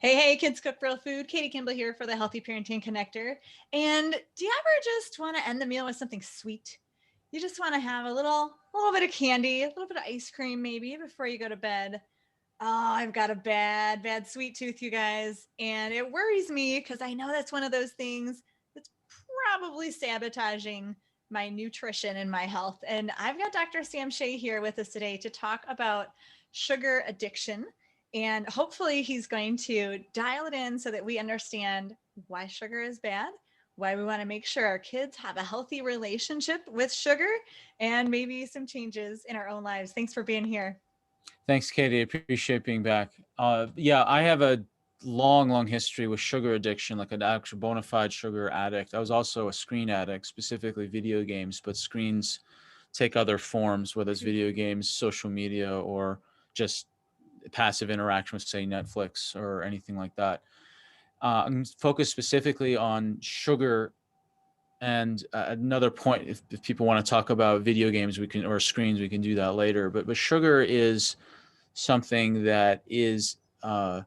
Hey, hey, kids cook real food. Katie Kimball here for the Healthy Parenting Connector. And do you ever just want to end the meal with something sweet? You just want to have a little bit of candy, a little bit of ice cream maybe before you go to bed. Oh, I've got a bad sweet tooth, you guys. And it worries me because I know that's one of those things that's probably sabotaging my nutrition and my health. And I've got Dr. Sam Shea here with us today to talk about sugar addiction. And hopefully, he's going to dial it in so that we understand why sugar is bad, why we want to make sure our kids have a healthy relationship with sugar, and maybe some changes in our own lives. Thanks for being here. Thanks, Katie. I appreciate being back. Yeah, I have a long history with sugar addiction, like an actual bona fide sugar addict. I was also a screen addict, specifically video games, but screens take other forms, whether it's video games, social media, or just passive interaction with, say, Netflix or anything like that. I'm focused specifically on sugar. And another point, if people want to talk about video games, we can, or screens, we can do that later. But sugar is something that is I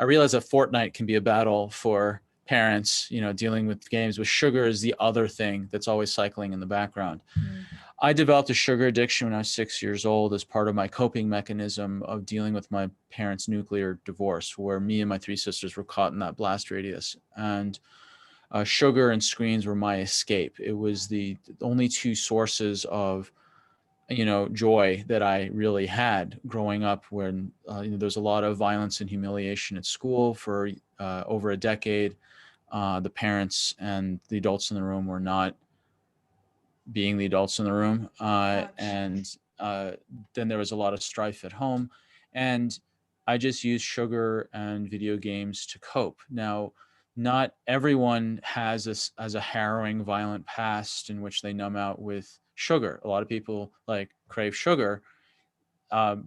realize that Fortnite can be a battle for parents, dealing with games, but sugar is the other thing that's always cycling in the background. Mm. I developed a sugar addiction when I was 6 years old as part of my coping mechanism of dealing with my parents' nuclear divorce, where me and my three sisters were caught in that blast radius. And sugar and screens were my escape. It was the only two sources of joy that I really had growing up, when there's a lot of violence and humiliation at school for over a decade. The parents and the adults in the room were not being the adults in the room. Ouch. And then there was a lot of strife at home. And I just used sugar and video games to cope. Now, not everyone has a harrowing, violent past in which they numb out with sugar. A lot of people like crave sugar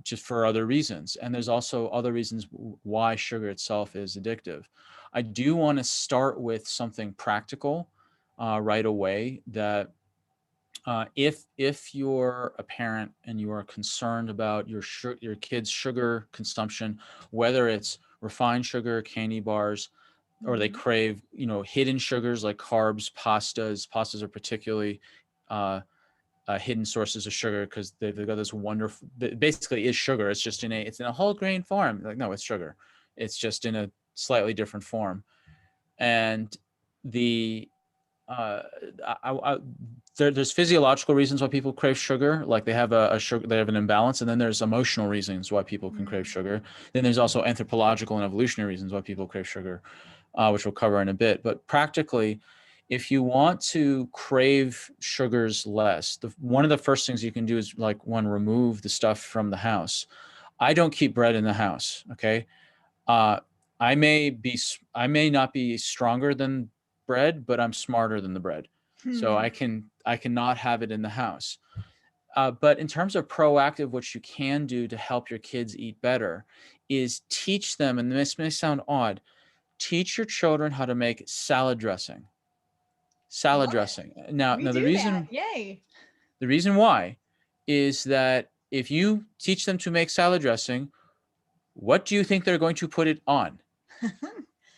just for other reasons. And there's also other reasons why sugar itself is addictive. I do want to start with something practical right away, that if you're a parent and you are concerned about your kids' sugar consumption, whether it's refined sugar, candy bars, or they Mhm. crave hidden sugars like carbs, pastas are particularly uh, hidden sources of sugar, because they've got this wonderful, basically is sugar. It's in a whole grain form. Like, no, it's sugar. It's just in a slightly different form. And the uh, there's physiological reasons why people crave sugar, like they have a sugar, they have an imbalance, and then there's emotional reasons why people can crave Mm. sugar. Then there's also anthropological and evolutionary reasons why people crave sugar, which we'll cover in a bit. But practically, if you want to crave sugars less, one of the first things you can do is, like, one, remove the stuff from the house. I don't keep bread in the house. Okay. Uh, I may not be stronger than bread, but I'm smarter than the bread. So Hmm. I cannot have it in the house. But in terms of proactive, what you can do to help your kids eat better is teach them, and this may sound odd, teach your children how to make salad dressing. Salad Love it. dressing. Now, We now do that. Yay. the reason why is that if you teach them to make salad dressing, what do you think they're going to put it on?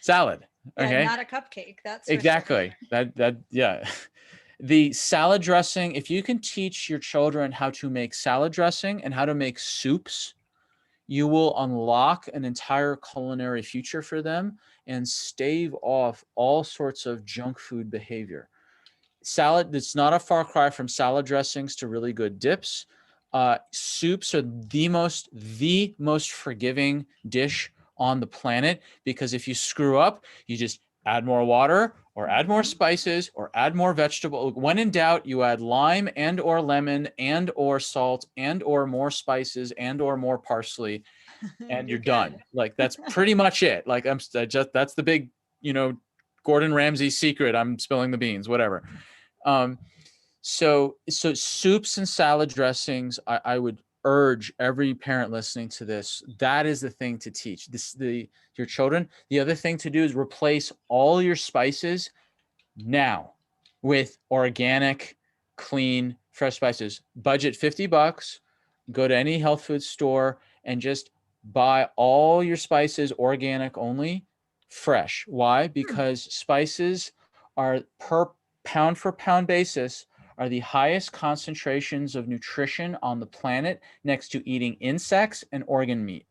Salad. Yeah, Okay. not a cupcake, that's for sure. Exactly. Yeah. The salad dressing, if you can teach your children how to make salad dressing and how to make soups, you will unlock an entire culinary future for them and stave off all sorts of junk food behavior. Salad, it's not a far cry from salad dressings to really good dips. Soups are the most forgiving dish on the planet, because if you screw up, you just add more water or add more Mhm. spices or add more vegetable. When in doubt, you add lime and or lemon and or salt and or more spices and or more parsley, and you're You're good. done. Like, that's pretty much it. Like, that's the big, you know, Gordon Ramsay secret. I'm spilling the beans, whatever. Um, so soups and salad dressings, I would urge every parent listening to this, that is the thing to teach your children. The other thing to do is replace all your spices now with organic, clean, fresh spices. Budget $50, go to any health food store and just buy all your spices organic only, fresh. Why? Hmm. Because spices are per pound for pound basis are the highest concentrations of nutrition on the planet next to eating insects and organ meat.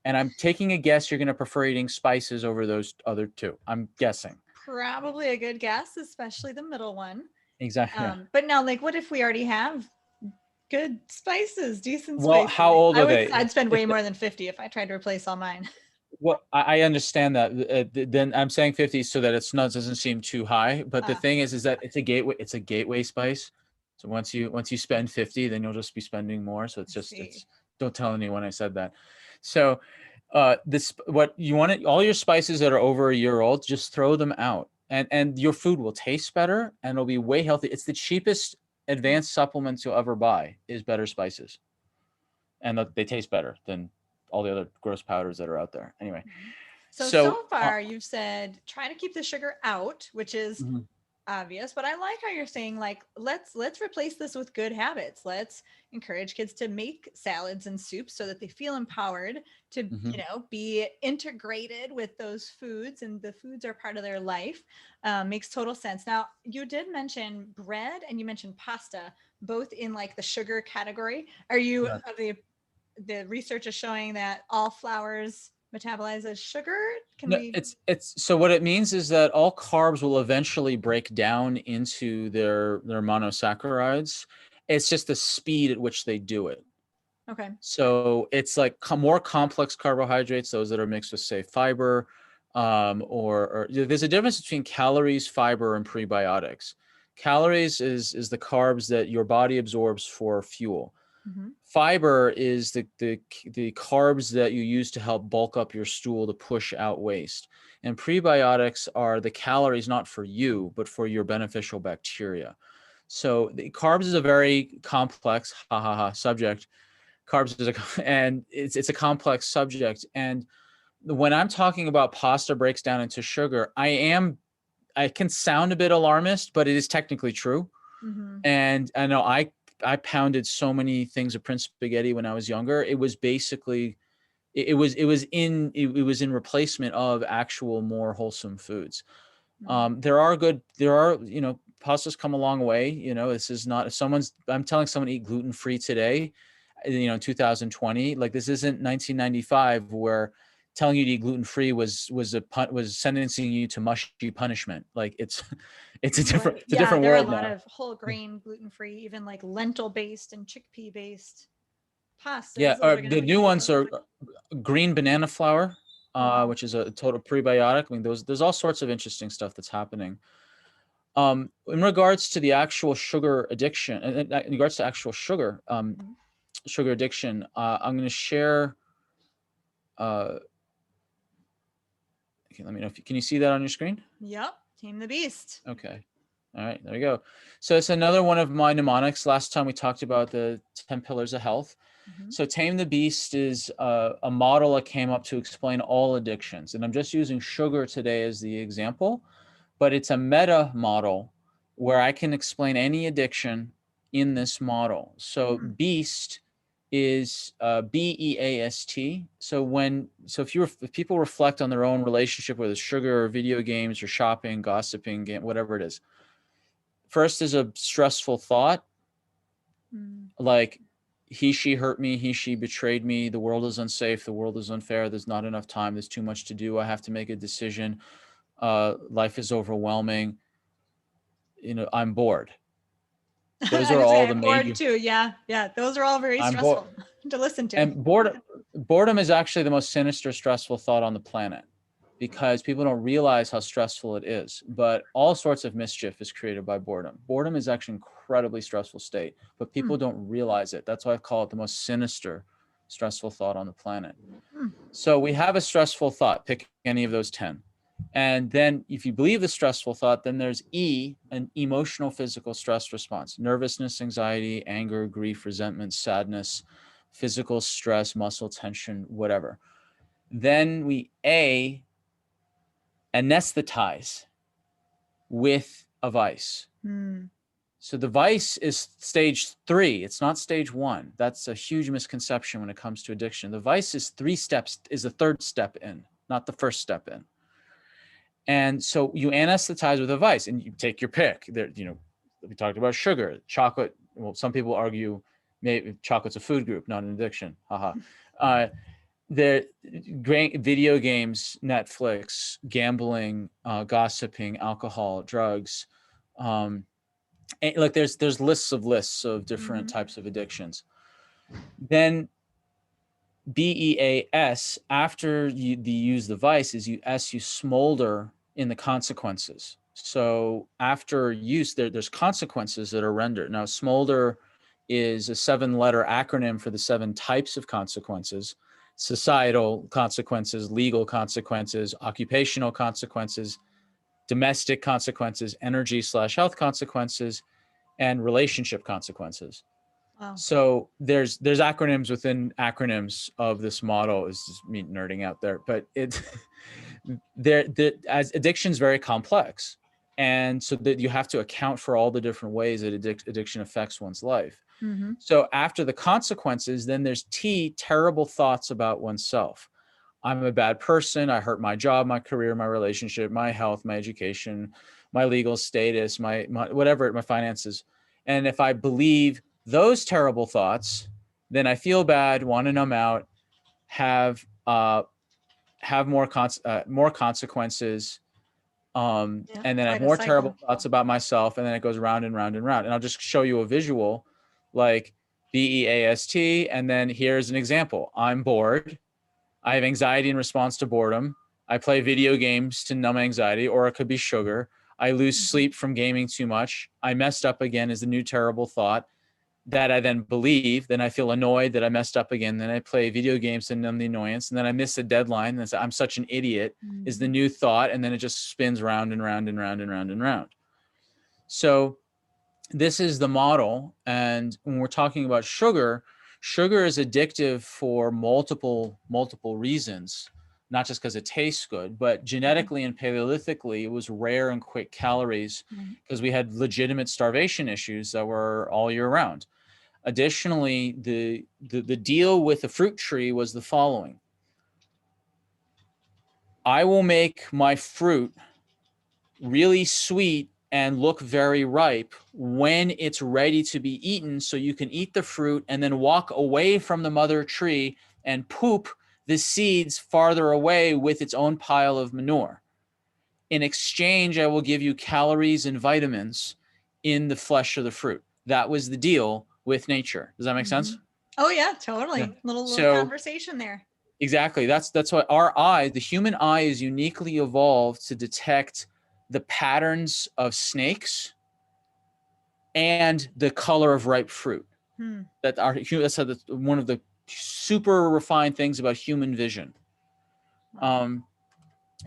And I'm taking a guess you're going to prefer eating spices over those other two. I'm guessing. Probably a good guess, especially the middle one. Exactly. Yeah. But now, like, what if we already have good spices, decent Well, spices? how old are they? I'd spend If way more than 50 if I tried to replace all mine. Well, I understand that. Then I'm saying 50 so that it's not doesn't seem too high. But the Ah, thing is that it's a gateway. It's a gateway spice. So once you spend 50, then you'll just be spending more. So I it's see. don't tell anyone I said that. So this what you want it all your spices that are over a year old, just throw them out, and your food will taste better and it'll be way healthy. It's the cheapest advanced supplements you'll ever buy is better spices, and they taste better than all the other gross powders that are out there. Anyway. Mhm. So, So, so far, you've said try to keep the sugar out, which is mhm, obvious, but I like how you're saying, like, let's replace this with good habits. Let's encourage kids to make salads and soups so that they feel empowered to, mhm. be integrated with those foods, and the foods are part of their life. Makes total sense. Now, you did mention bread and you mentioned pasta, both in like the sugar category. Are you Yeah. the research is showing that all flours metabolize as sugar? Can No, we? it's so what it means is that all carbs will eventually break down into their monosaccharides. It's just the speed at which they do it. Okay. So it's like more complex carbohydrates, those that are mixed with, say, fiber, or there's a difference between calories, fiber, and prebiotics. Calories is the carbs that your body absorbs for fuel. Mm-hmm. Fiber is the carbs that you use to help bulk up your stool to push out waste. And prebiotics are the calories not for you, but for your beneficial bacteria. So the carbs is a very complex, subject. Carbs is and it's a complex subject. And when I'm talking about pasta breaks down into sugar, I can sound a bit alarmist, but it is technically true. Mm-hmm. And I know I pounded so many things of Prince spaghetti when I was younger. It was basically it was in replacement of actual more wholesome foods. There are pastas come a long way. This is not, if I'm telling someone to eat gluten free today, 2020, like this isn't 1995 where telling you to eat gluten free was sentencing you to mushy punishment. Like it's Right. it's a Yeah, different there are a world lot now. of whole grain, gluten free, even like lentil based and chickpea based Yeah, pastas that are going to the be new ones more. are green banana flour, Oh, wow. which is a total prebiotic. I mean, there's all sorts of interesting stuff that's happening. In regards to the actual sugar addiction, in regards to actual sugar, Mhm. sugar addiction, I'm going to share. Uh, okay, let me know if can you see that on your screen? Yep. Tame the beast. Okay. All right, there you go. So it's another one of my mnemonics. Last time we talked about the 10 pillars of health. Hmm. So Tame the Beast is a model that came up to explain all addictions. And I'm just using sugar today as the example, but it's a meta model where I can explain any addiction in this model. So Hmm. Beast is BEAST. So if people reflect on their own relationship with sugar or video games or shopping, gossiping, whatever it is, first is a stressful thought Mm. like she hurt me, she betrayed me, the world is unsafe, the world is unfair, there's not enough time, there's too much to do, I have to make a decision, life is overwhelming, I'm bored. Those I are was all saying the I'm bored major. too. Yeah. Yeah. Those are all very I'm bored. stressful to listen to. And boredom is actually the most sinister, stressful thought on the planet because people don't realize how stressful it is. But all sorts of mischief is created by boredom. Boredom is actually an incredibly stressful state, but Hmm. people don't realize it. That's why I call it the most sinister, stressful thought on the planet. Hmm. So we have a stressful thought, pick any of those 10. And then if you believe the stressful thought, then there's E, an emotional physical stress response, nervousness, anxiety, anger, grief, resentment, sadness, physical stress, muscle tension, whatever. Then we anesthetize with a vice. Hmm. So the vice is stage 3. It's not stage 1. That's a huge misconception when it comes to addiction. The vice is 3 steps, is the third step in, not the first step in. And so you anesthetize with a vice and you take your pick. There, you know, we talked about sugar, chocolate. Well, some people argue maybe chocolate's a food group, not an addiction. Haha. The great video games, Netflix, gambling, gossiping, alcohol, drugs. And like there's lists of different types of addictions. Then BEAS, after you use the vice, is you smolder in the consequences. So after use, there's consequences that are rendered. Now, smolder is a 7-letter acronym for the 7 types of consequences: societal consequences, legal consequences, occupational consequences, domestic consequences, energy/health consequences, and relationship consequences. Wow. So there's acronyms within acronyms of this model. Is just me nerding out there, but it as addiction is very complex, and so that you have to account for all the different ways that addiction affects one's life. So after the consequences, then there's terrible thoughts about oneself. I'm a bad person. I hurt my job, my career, my relationship, my health, my education, my legal status, my whatever, my finances. And if I believe those terrible thoughts, then I feel bad, want to numb out, have more consequences, and then I have more terrible thoughts about myself, and then it goes round and round and round. And I'll just show you a visual, like BEAST, and then here's an example. I'm bored. I have anxiety in response to boredom. I play video games to numb anxiety, or it could be sugar. I lose sleep from gaming too much. I messed up again is the new terrible thought that I then believe. Then I feel annoyed that I messed up again. Then I play video games to numb the annoyance. And then I miss a deadline. And I'm such an idiot is the new thought. And then it just spins round and round and round and round and round. So this is the model. And when we're talking about sugar, sugar is addictive for multiple reasons, not just because it tastes good, but genetically and paleolithically, it was rare and quick calories because we had legitimate starvation issues that were all year round. Additionally, the deal with the fruit tree was the following. I will make my fruit really sweet and look very ripe when it's ready to be eaten, so you can eat the fruit and then walk away from the mother tree and poop the seeds farther away with its own pile of manure. In exchange, I will give you calories and vitamins in the flesh of the fruit. That was the deal with nature. Does that make sense? Oh yeah, totally. Yeah. Little conversation there. Exactly. That's why our eye, the human eye, is uniquely evolved to detect the patterns of snakes and the color of ripe fruit. That's one of the super refined things about human vision.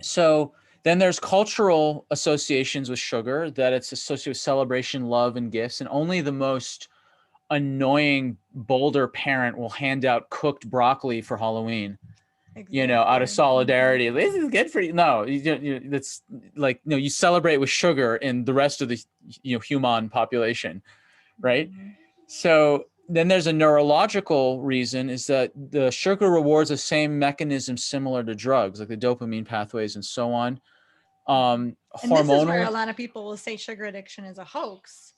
So then there's cultural associations with sugar, that it's associated with celebration, love, and gifts. And only the most annoying, bolder parent will hand out cooked broccoli for Halloween. Exactly. You know, out of solidarity. This is good for you. No, that's like, no, you celebrate with sugar in the rest of the, human population, right? So then there's a neurological reason, is that the sugar rewards the same mechanism similar to drugs, like the dopamine pathways and so on. And this is where a lot of people will say sugar addiction is a hoax.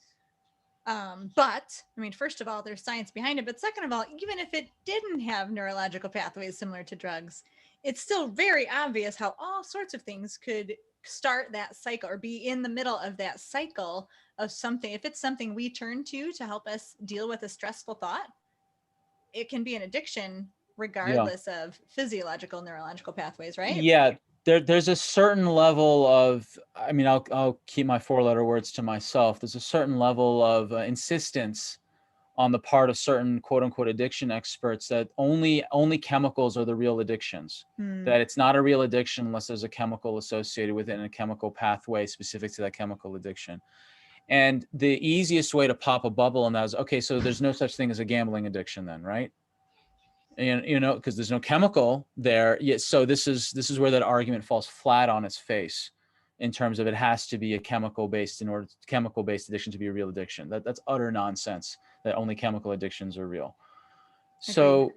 But I mean, first of all, there's science behind it. But second of all, even if it didn't have neurological pathways similar to drugs, it's still very obvious how all sorts of things could start that cycle or be in the middle of that cycle of something. If it's something we turn to help us deal with a stressful thought, it can be an addiction regardless of physiological, neurological pathways, right? Yeah. There's a certain level of, I mean, I'll keep my 4-letter words to myself. There's a certain level of insistence on the part of certain quote unquote addiction experts that only chemicals are the real addictions, that it's not a real addiction unless there's a chemical associated with it and a chemical pathway specific to that chemical addiction. And the easiest way to pop a bubble in that is, okay, so there's no such thing as a gambling addiction then, right? And, because there's no chemical there yet. So this is where that argument falls flat on its face. in terms of it has to be a chemical based addiction to be a real addiction. That's utter nonsense that only chemical addictions are real. Agreed. So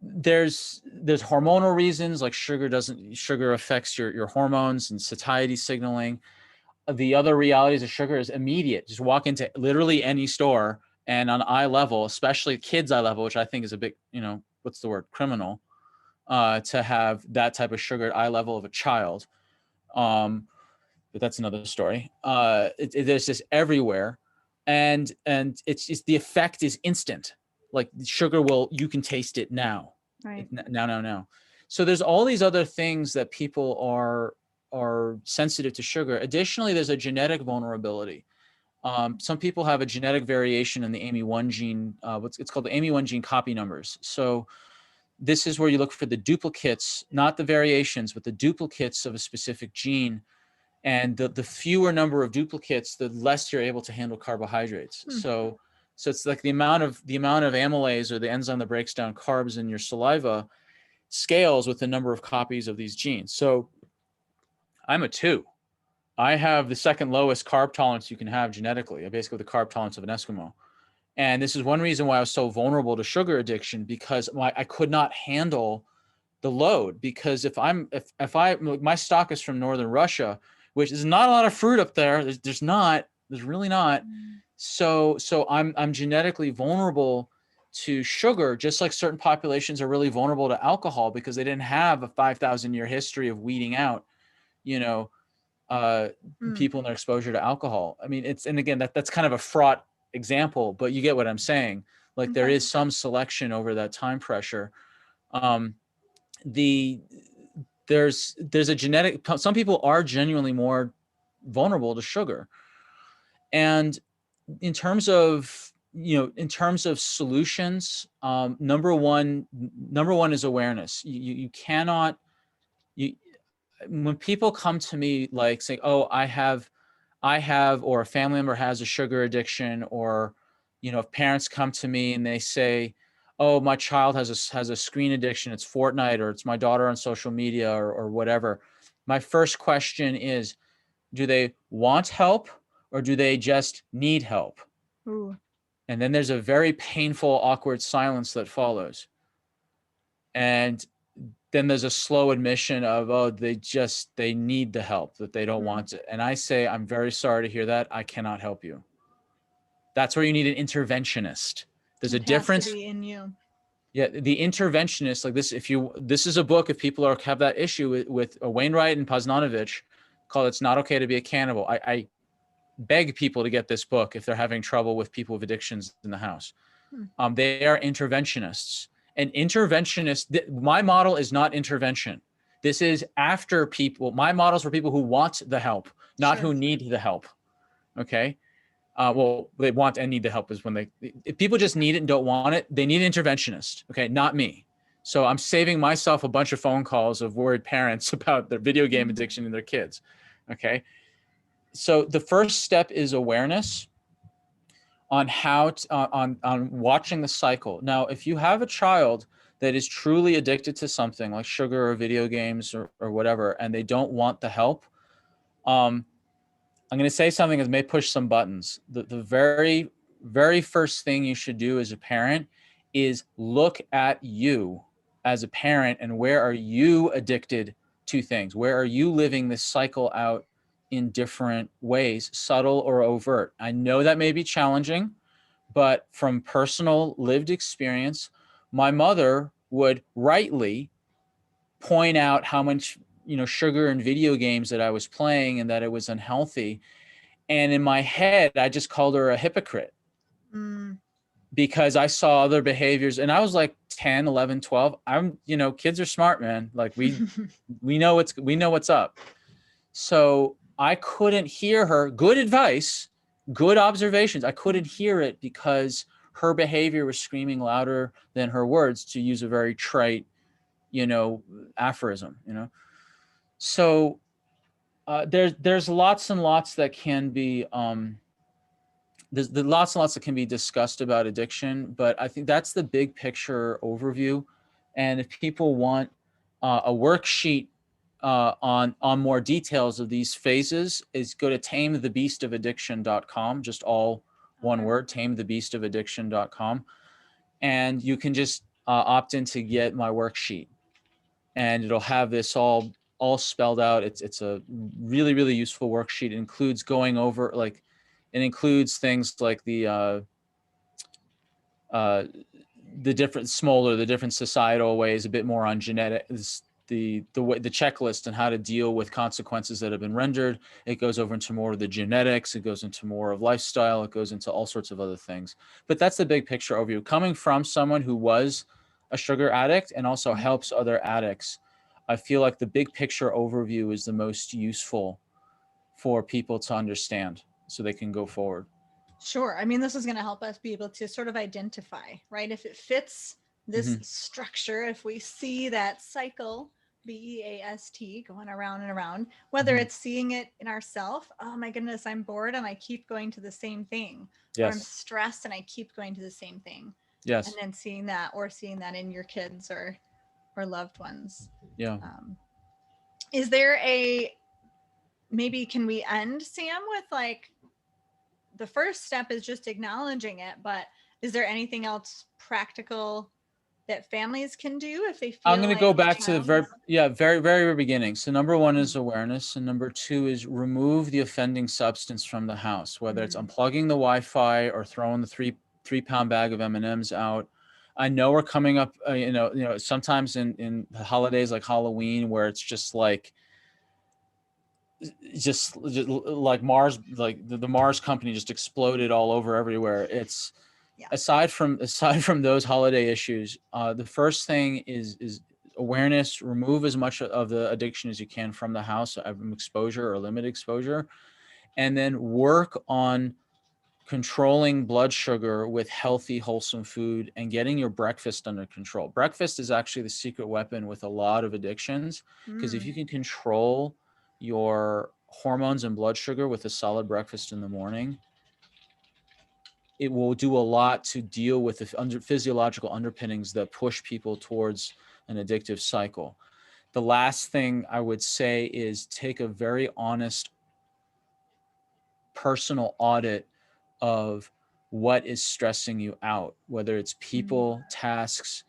there's hormonal reasons, like sugar affects your hormones and satiety signaling. The other realities of sugar is immediate. Just walk into literally any store and on eye level, especially kids eye level, which I think is a bit, what's the word, criminal, to have that type of sugar at eye level of a child. But that's another story. There's this everywhere, and it's the effect is instant. Like sugar you can taste it now. Right. Now. So there's all these other things that people are sensitive to sugar. Additionally, there's a genetic vulnerability. Some people have a genetic variation in the AMY1 gene. It's called the AMY1 gene copy numbers. So this is where you look for the duplicates, not the variations, but the duplicates of a specific gene. And the fewer number of duplicates, the less you're able to handle carbohydrates. So it's like the amount of amylase, or the enzyme that breaks down carbs in your saliva, scales with the number of copies of these genes. So I'm a 2. I have the second lowest carb tolerance you can have genetically. I basically have the carb tolerance of an Eskimo. And this is one reason why I was so vulnerable to sugar addiction, because I could not handle the load. Because if my stock is from northern Russia, which is not a lot of fruit up there. There's really not. So I'm genetically vulnerable to sugar, just like certain populations are really vulnerable to alcohol because they didn't have a 5,000 year history of weeding out, people in their exposure to alcohol. I mean, and again, that's kind of a fraught example, but you get what I'm saying. Like there is some selection over that time pressure. There's a genetic, some people are genuinely more vulnerable to sugar. And in terms of solutions, number one is awareness. You cannot, when people come to me like saying, oh, I have, or a family member has a sugar addiction, or, if parents come to me and they say, oh, my child has a screen addiction, it's Fortnite, or it's my daughter on social media, or whatever. My first question is, do they want help, or do they just need help? Ooh. And then there's a very painful, awkward silence that follows. And then there's a slow admission of, oh, they need the help, that they don't want it. And I say, I'm very sorry to hear that. I cannot help you. That's where you need an interventionist. There's a difference. Has to be in you. Yeah, the interventionist, like this. This is a book. If people have that issue with Wainwright and Poznanovich, called "It's Not Okay to Be a Cannibal." I beg people to get this book if they're having trouble with people with addictions in the house. They are interventionists. And my model is not intervention. This is after people. My models for people who want the help, not who need the help. Okay. Well, they want and need the help is when if people just need it and don't want it, they need an interventionist. Okay. Not me. So I'm saving myself a bunch of phone calls of worried parents about their video game addiction in their kids. Okay. So the first step is awareness on how on watching the cycle. Now, if you have a child that is truly addicted to something like sugar or video games or whatever, and they don't want the help, I'm going to say something that may push some buttons. The very, very first thing you should do as a parent is look at you as a parent, and where are you addicted to things? Where are you living this cycle out in different ways, subtle or overt? I know that may be challenging, but from personal lived experience, my mother would rightly point out how much sugar and video games that I was playing and that it was unhealthy. And in my head, I just called her a hypocrite because I saw other behaviors, and I was like 10, 11, 12. Kids are smart, man. Like we know what's up. So I couldn't hear her good advice, good observations. I couldn't hear it because her behavior was screaming louder than her words, to use a very trite, aphorism, So there's lots and lots that can be, there's lots and lots that can be discussed about addiction, but I think that's the big picture overview. And if people want a worksheet on more details of these phases is go to tamethebeastofaddiction.com, just all one Okay. word, tamethebeastofaddiction.com. And you can just opt in to get my worksheet, and it'll have this all spelled out. It's a really, really useful worksheet. It includes going over, like, it includes things like uh, the different societal ways, a bit more on genetics, the way, the checklist, and how to deal with consequences that have been rendered. It goes over into more of the genetics. It goes into more of lifestyle. It goes into all sorts of other things. But that's the big picture overview. Coming from someone who was a sugar addict and also Mhm. helps other addicts, I feel like the big picture overview is the most useful for people to understand so they can go forward. Sure. I mean, this is going to help us be able to sort of identify, right? If it fits this Mhm. structure, if we see that cycle, BEAST, going around and around, whether Mhm. it's seeing it in ourselves, oh my goodness, I'm bored and I keep going to the same thing, or I'm Yes. stressed and I keep going to the same thing. And Yes. then seeing that, or seeing that in your kids or loved ones. Yeah. Um, is there a, maybe can we end, Sam, with like, the first step is just acknowledging it, but is there anything else practical that families can do if they I'm feel going to like go a back to the child is very beginning. So number one is mm, awareness, and number two is remove the offending substance from the house, whether it's mm, unplugging the Wi-Fi or throwing the three-pound bag of M&Ms out. I know we're coming up, sometimes in the holidays like Halloween, where it's just like Mars, like the Mars company just exploded all over everywhere. It's yeah. aside from those holiday issues, the first thing is awareness. Remove as much of the addiction as you can from the house, exposure or limit exposure, and then work on controlling blood sugar with healthy, wholesome food and getting your breakfast under control. Breakfast is actually the secret weapon with a lot of addictions, because if Mm, you can control your hormones and blood sugar with a solid breakfast in the morning, it will do a lot to deal with the physiological underpinnings that push people towards an addictive cycle. The last thing I would say is take a very honest personal audit of what is stressing you out, whether it's mm, people, tasks,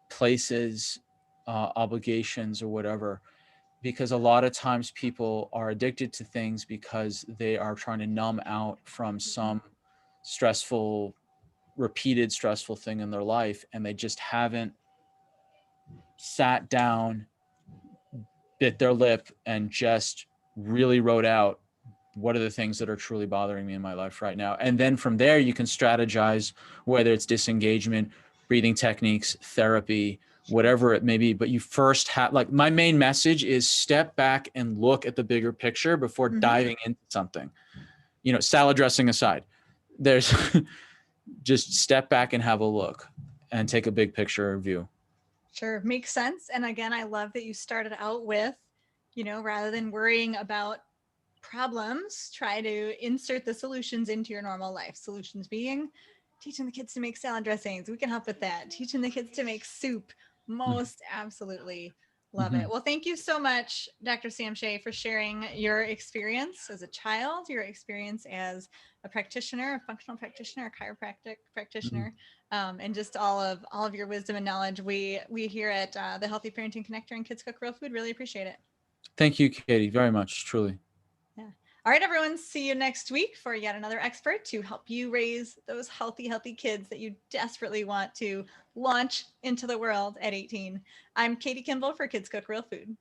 places, obligations, or whatever. Because a lot of times people are addicted to things because they are trying to numb out from mhm, some stressful, repeated stressful thing in their life, and they just haven't sat down, bit their lip, and just really wrote out what are the things that are truly bothering me in my life right now. And then from there, you can strategize, whether it's disengagement, breathing techniques, therapy, sure. whatever it may be. But you first have, like, my main message is step back and look at the bigger picture before Hmm. diving into something. Salad dressing aside, there's just step back and have a look and take a big picture view. Sure. Makes sense. And again, I love that you started out with, rather than worrying about problems, try to insert the solutions into your normal life. Solutions being teaching the kids to make salad dressings. We can help with that. Teaching the kids to make soup. Most absolutely love it. Mhm. Well, thank you so much, Dr. Sam Shea, for sharing your experience as a child, your experience as a practitioner, a functional practitioner, a chiropractic Mhm. practitioner, and just all of your wisdom and knowledge. We here at the Healthy Parenting Connector and Kids Cook Real Food really appreciate it. Thank you, Katie, very much, truly. Yeah. All right, everyone. See you next week for yet another expert to help you raise those healthy kids that you desperately want to launch into the world at 18. I'm Katie Kimball for Kids Cook Real Food.